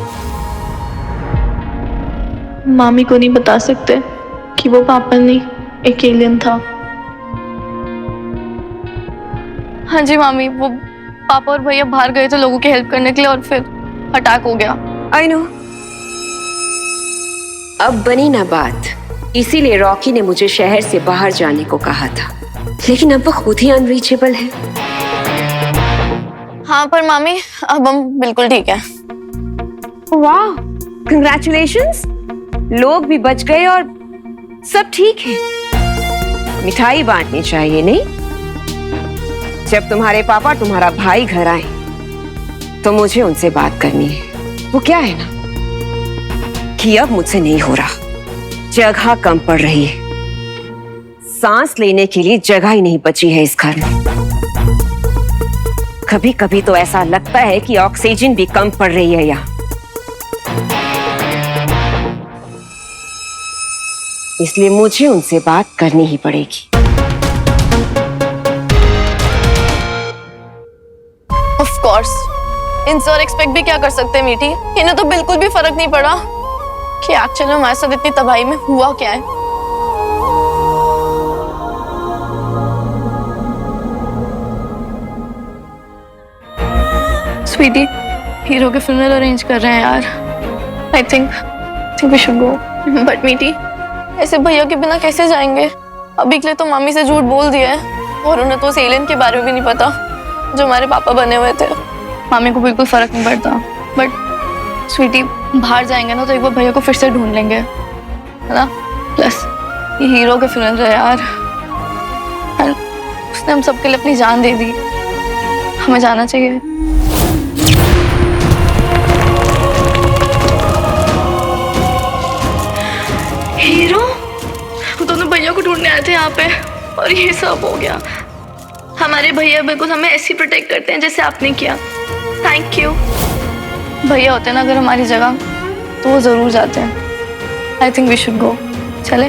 मामी को नहीं बता सकते कि वो पापा नहीं एक एलियन था। हाँ जी मामी, वो पापा और भैया बाहर गए थे लोगों की हेल्प करने के लिए और फिर अटैक हो गया। I know. अब बनी ना बात, इसीलिए रॉकी ने मुझे शहर से बाहर जाने को कहा था, लेकिन अब वो खुद ही अनरीचेबल है। हाँ पर मामी अब हम बिल्कुल ठीक है। वाह, कंग्रेचुलेशंस। लोग भी बच गए और सब ठीक है। मिठाई बांटनी चाहिए नहीं? जब तुम्हारे पापा तुम्हारा भाई घर आए तो मुझे उनसे बात करनी है। वो क्या है ना कि अब मुझसे नहीं हो रहा, जगह कम पड़ रही है, सांस लेने के लिए जगह ही नहीं बची है इस घर में। कभी कभी तो ऐसा लगता है कि ऑक्सीजन भी कम पड़ रही है यहाँ। इसलिए मुझे उनसे बात करनी ही पड़ेगी। ऑफ कोर्स, इनसे और एक्सपेक्ट भी क्या कर सकते हैं मीठी। इन्हें तो बिल्कुल भी फर्क नहीं पड़ा कि एक्चुअली हमारे साथ इतनी तबाही में हुआ क्या है। स्वीटी, हीरो के फ्यूनरल अरेंज कर रहे हैं यार। I think we should go. But Meethi, ऐसे भैया के बिना कैसे जाएंगे? अभी के लिए तो मामी से झूठ बोल दिया है और उन्हें तो उस एलियन के बारे में भी नहीं पता जो हमारे पापा बने हुए थे। मामी को बिल्कुल फर्क नहीं पड़ता। बट स्वीटी, बाहर जाएंगे ना तो एक बार भैया को फिर से ढूंढ लेंगे, है ना? प्लस ये हीरो के फ्यूनरल है यार, उसने हम सबके लिए अपनी जान दे दी। हमें जाना चाहिए। हीरो, दोनों भैया को ढूंढने आए थे यहाँ पे और ये सब हो गया। हमारे भैया बिल्कुल हमें ऐसे प्रोटेक्ट करते हैं जैसे आपने किया। Thank you. भैया होते ना अगर हमारी जगह तो वो जरूर जाते हैं। I think we should go. चले?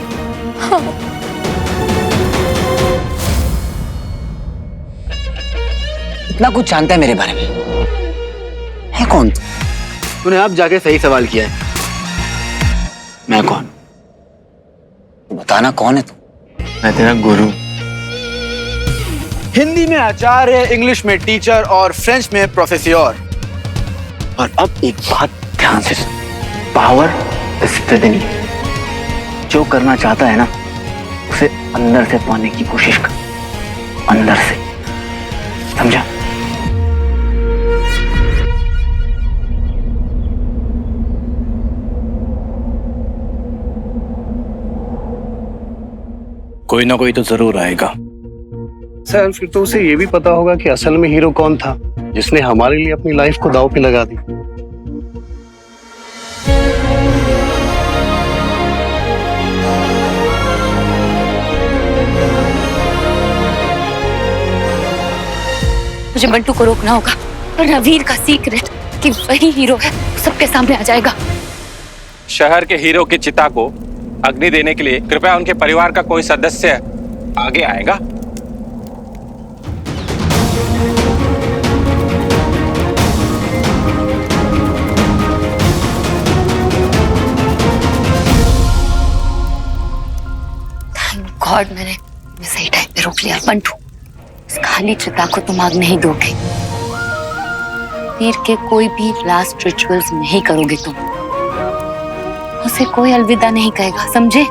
इतना कुछ जानता है मेरे बारे में? है कौन तू? तूने अब जाके सही सवाल किया है। मैं कौन? बताना कौन है तू? मैं तेरा गुरु। हिंदी में आचार्य, इंग्लिश में टीचर और फ्रेंच में प्रोफेसर। और अब एक बात ध्यान से सुन, पावर इज विदिन यू। जो करना चाहता है ना उसे अंदर से पाने की कोशिश कर, अंदर से, समझा? कोई ना कोई तो जरूर आएगा। सर फिर तो उसे ये भी पता होगा कि असल में हीरो कौन था जिसने हमारे लिए अपनी लाइफ को दांव पे लगा दी। मुझे बंटू को रोकना होगा वरना वीर का सीक्रेट कि वही हीरो है सबके सामने आ जाएगा। शहर के हीरो की चिता को अग्नि देने के लिए कृपया उनके परिवार का कोई सदस्य आगे आएगा। थैंक गॉड मैंने सही टाइम पे रोक लिया बंटू। इस खाली चिता को तुम आग नहीं दोगे। वीर के कोई भी लास्ट रिचुअल्स नहीं करोगे तुम। उसे कोई अलविदा नहीं कहेगा, समझे?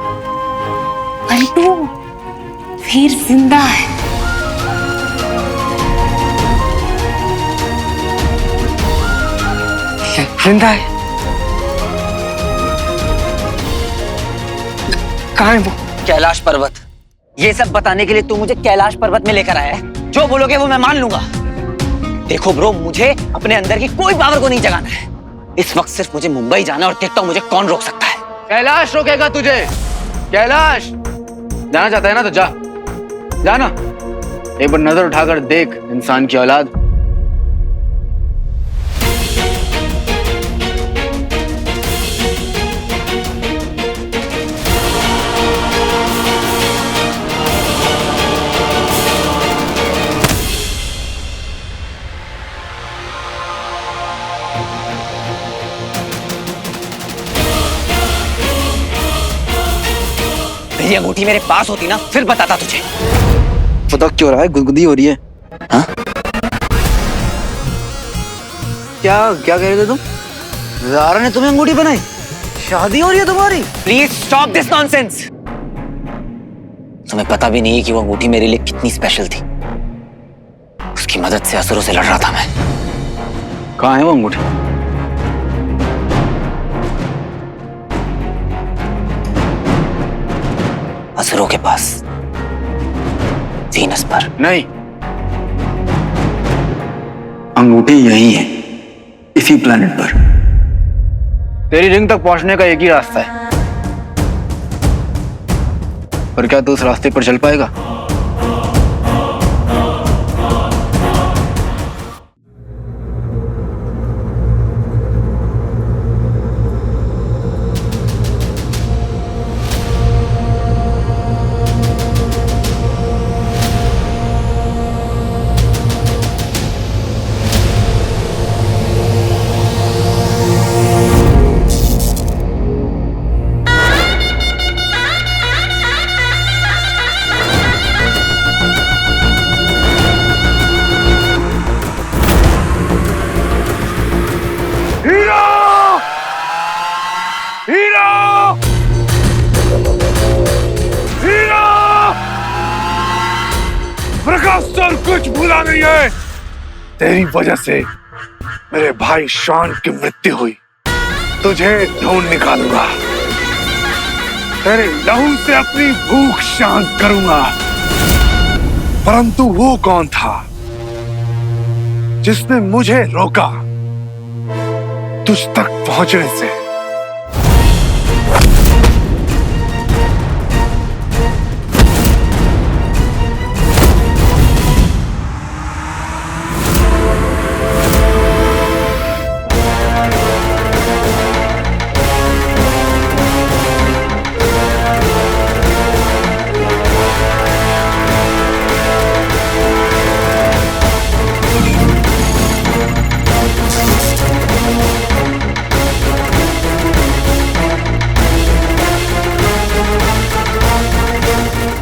परंतु वीर जिंदा है। जिंदा है? कहाँ है वो? कैलाश पर्वत। ये सब बताने के लिए तू मुझे कैलाश पर्वत में लेकर आया है। जो बोलोगे वो मैं मान लूंगा। देखो ब्रो, मुझे अपने अंदर की कोई पावर को नहीं जगाना है। इस वक्त सिर्फ मुझे मुंबई जाना और देखता हूँ मुझे कौन रोक सकता है। कैलाश रोकेगा तुझे? कैलाश जाना चाहता है ना तो जा, जाना। एक बार नजर उठाकर देख इंसान की औलाद। मेरी अंगूठी मेरे पास होती ना, फिर बताता तुझे। फुदक क्यों रहा है? गुदगुदी हो रही है। हाँ? क्या क्या कह रहे थे तुम? ज़ारा ने तुम्हें अंगूठी बनाई? शादी हो रही है तुम्हारी? Please stop this nonsense. तुम्हें पता भी नहीं है कि वो अंगूठी मेरे लिए कितनी स्पेशल थी। उसकी मदद से असुरों से लड़ रहा था मैं। कहाँ है वो अंगूठी? असुरों के पास, वीनस पर। नहीं, अंगूठी यही है, इसी प्लेनेट पर। तेरी रिंग तक पहुंचने का एक ही रास्ता है, पर क्या तू उस रास्ते पर चल पाएगा? सर कुछ भूला नहीं है। तेरी वजह से मेरे भाई शान की मृत्यु हुई। तुझे ढूंढ निकालूंगा, तेरे लहू से अपनी भूख शांत करूंगा। परंतु वो कौन था जिसने मुझे रोका तुझ तक पहुंचने से?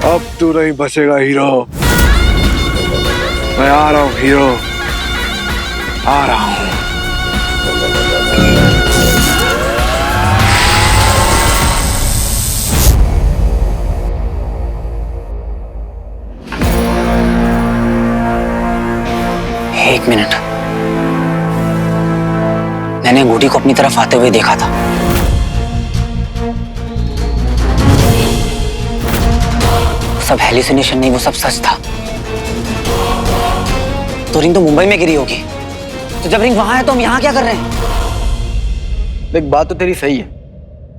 अब तू नहीं बचेगा हीरो। मैं आ रहा हूं हीरो, आ रहा हूं। एक मिनट, मैंने अंगूठी को अपनी तरफ आते हुए देखा था। सब हेलुसिनेशन नहीं, वो सब सच था। तो रिंग तो मुंबई में गिरी होगी, तो जब रिंग वहां है तो हम यहाँ क्या कर रहे हैं? देख, बात तो तेरी सही है,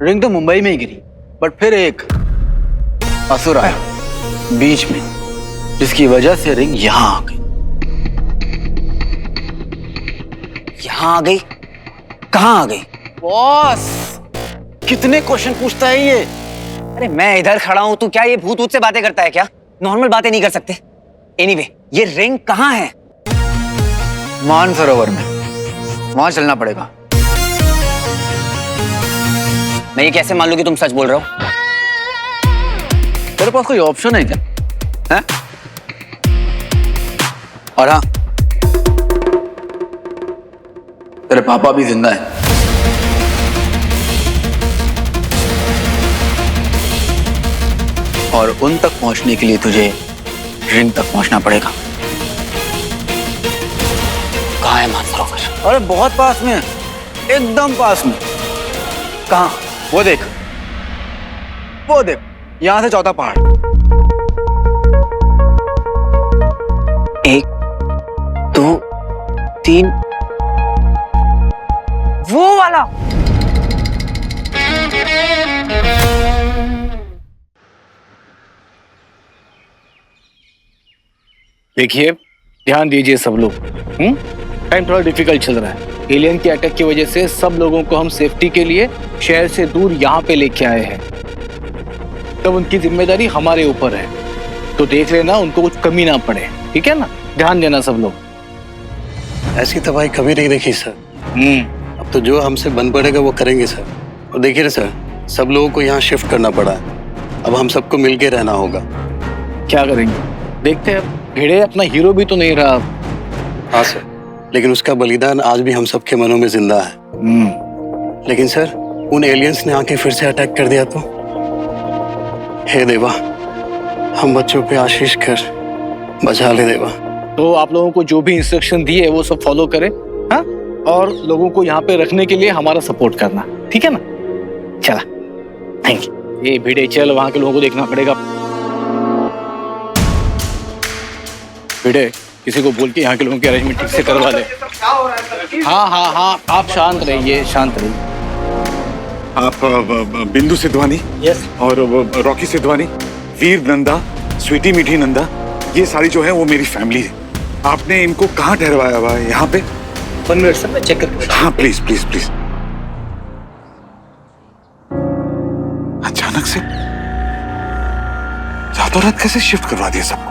रिंग तो मुंबई में ही गिरी, बट फिर एक असुर आया बीच में, जिसकी वजह से रिंग यहाँ आ गई। यहाँ आ गई? कहाँ आ गई? बॉस, कितने क्वेश्चन पूछता है ये? अरे मैं इधर खड़ा हूं, तू क्या ये भूत ऊत से बातें करता है क्या? नॉर्मल बातें नहीं कर सकते? एनीवे, ये रिंग कहाँ है? मानसरोवर में, वहां चलना पड़ेगा। मैं ये कैसे मान लूं कि तुम सच बोल रहे हो? तेरे पास कोई ऑप्शन है क्या? हैं? और हाँ, तेरे पापा भी जिंदा है। और उन तक पहुंचने के लिए तुझे रिंग तक पहुंचना पड़ेगा। कहाँ है मानसरोवर? अरे बहुत पास में है, एकदम पास में। कहाँ? वो देख, वो देख, यहां से चौथा पहाड़। 1 2 3, वो वाला। देखिए, ध्यान दीजिए सब लोग। टाइम थोड़ा डिफिकल्ट चल रहा है। एलियन के अटैक की वजह से सब लोगों को हम सेफ्टी के लिए शहर से दूर यहाँ पे लेके आए हैं। तब उनकी जिम्मेदारी हमारे ऊपर है, तो देख लेना उनको कुछ कमी ना पड़े, ठीक है ना? ध्यान देना सब लोग। ऐसी तबाही कभी नहीं देखी सर। अब तो जो हमसे बन पड़ेगा वो करेंगे सर। और देखिए ना सर, सब लोगों को यहाँ शिफ्ट करना पड़ा है। अब हम सबको मिलके रहना होगा। क्या करेंगे देखते हैं। भिड़े अपना हीरो भी तो नहीं रहा। हाँ सर, लेकिन उसका बलिदान आज भी हम सबके मनों में जिंदा है। लेकिन सर, उन एलियंस ने आके फिर से अटैक कर दिया तो? हे देवा, हम बच्चों पे आशीष कर बचा ले देवा। तो आप लोगों को जो भी इंस्ट्रक्शन दिए है वो सब फॉलो करें, हाँ? और लोगों को यहाँ पे रखने के लिए हमारा सपोर्ट करना, ठीक है ना? चला, थैंक यू। ये भिड़े चल, वहां के लोगों को देखना पड़ेगा। भिड़े, किसी को बोल के यहाँ के लोगों की अरेंजमेंट ठीक से करवा ले। हाँ हाँ हाँ, आप शांत रहिए, शांत रहिए। आप बिंदु सिद्धवानी और रॉकी सिद्धवानी, वीर नंदा, स्वीटी मीठी नंदा, ये सारी जो है वो मेरी फैमिली है। आपने इनको कहाँ ठहरवाया हुआ है? यहाँ पे? 1 मिनट सर, मैं चेक करके। हाँ प्लीज प्लीज प्लीज। अचानक से रातों रात कैसे शिफ्ट करवा दिया सबको?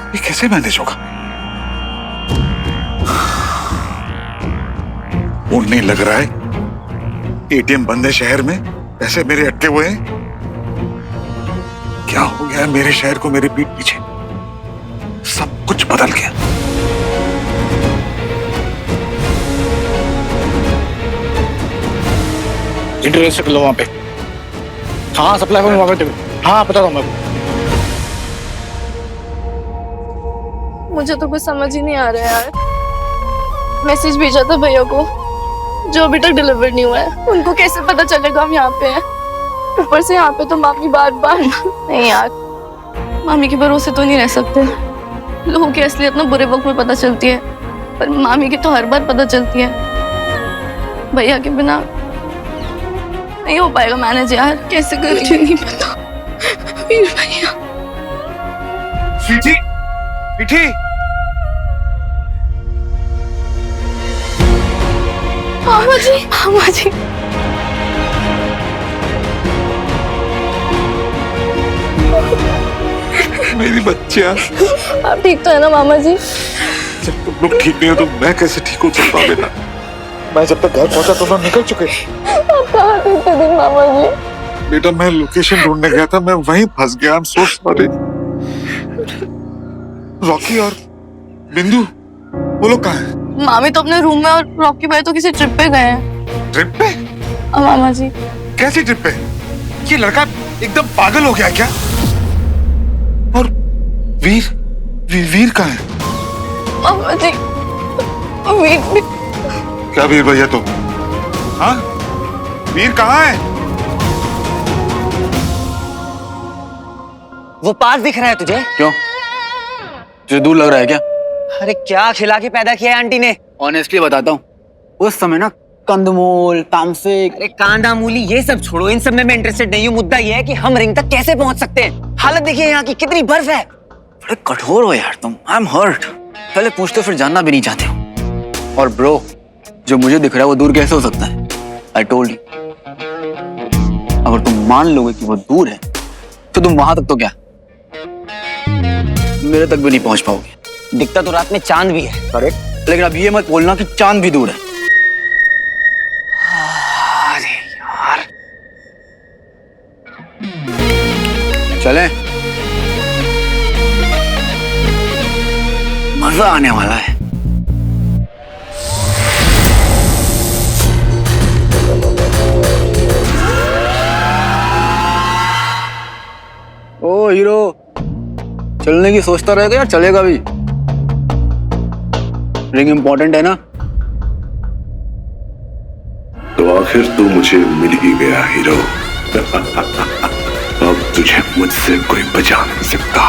ये कैसे मैनेज होगा? उन्हें लग रहा है एटीएम बंद है शहर में, पैसे मेरे अटके हुए हैं। क्या हो गया मेरे शहर को मेरे पीठ पीछे? सब कुछ बदल गया। इंटरनेट लो वहां पे। हाँ सप्लाई को वहां पे। हाँ पता था मैं। मुझे तो कुछ समझ ही नहीं आ रहा है यार। मैसेज भेजा था भैया को, जो अभी तक डिलीवर नहीं हुआ है। उनको कैसे पता चलेगा हम यहाँ पे हैं? ऊपर से यहाँ पे तो मामी बार बार नहीं यार, मामी के भरोसे तो नहीं रह सकते। लोगों की असलियत ना बुरे वक्त में पता चलती है, पर मामी की तो हर बार पता चलती है। भैया के बिना नहीं हो पाएगा मैनेज यार, कैसे करें मुझे नहीं पता। वीर भैया। स्वीटी, मीठी, मामा जी, मामा जी। मेरी बच्चियां। आप ठीक तो है ना मामा जी? जब तुम लोग ठीक नहीं हो तो मैं कैसे ठीक हो सकता हूँ बेटा? मैं जब तक घर पहुंचा तो लोग निकल चुके थे। आप कहाँ थे इतने दिन मामा जी? बेटा मैं लोकेशन ढूंढने गया था, मैं वहीं फंस गया। I'm so sorry। रॉकी और बिंदु वो लोग कहाँ हैं? मामी तो अपने रूम में और रॉकी भाई तो किसी ट्रिप पे गए हैं। ट्रिप पे? मामा जी। कैसी ट्रिप पे? ये लड़का एकदम पागल हो गया क्या? और वीर कहाँ है? मामा जी, वीर क्या वीर भैया तो? हाँ, वीर कहाँ है? वो पास दिख रहा है तुझे? क्यों? तुझे दूर लग रहा है क्या? अरे क्या खिला के पैदा किया है आंटी ने? ऑनेस्टली बताता हूँ, उस समय ना कंदमूल, तामसिक। अरे कांदा मूली ये सब छोड़ो, इन सब में मैं इंटरेस्टेड नहीं हूँ। मुद्दा ये है कि हम रिंग तक कैसे पहुंच सकते हैं। हालत देखिए यहाँ की, कितनी बर्फ है। बड़े कठोर हो यार तुम। I am hurt. पहले पूछते फिर जानना भी नहीं चाहते हो। और ब्रो, जो मुझे दिख रहा है वो दूर कैसे हो सकता है? आई टोल्ड यू, अगर तुम मान लोगे कि वो दूर है तो तुम वहां तक तो क्या मेरे तक भी नहीं पहुंच पाओगे। दिखता तो रात में चांद भी है। करेक्ट, लेकिन अब ये मत बोलना कि चांद भी दूर है। अरे यार, चलें? मजा आने वाला है। ओ हीरो, चलने की सोचता रहेगा या चलेगा भी? रिंग इम्पोर्टेंट है ना? तो आखिर तू मुझे मिल ही गया हीरो। अब तुझे मुझसे कोई बचा नहीं सकता।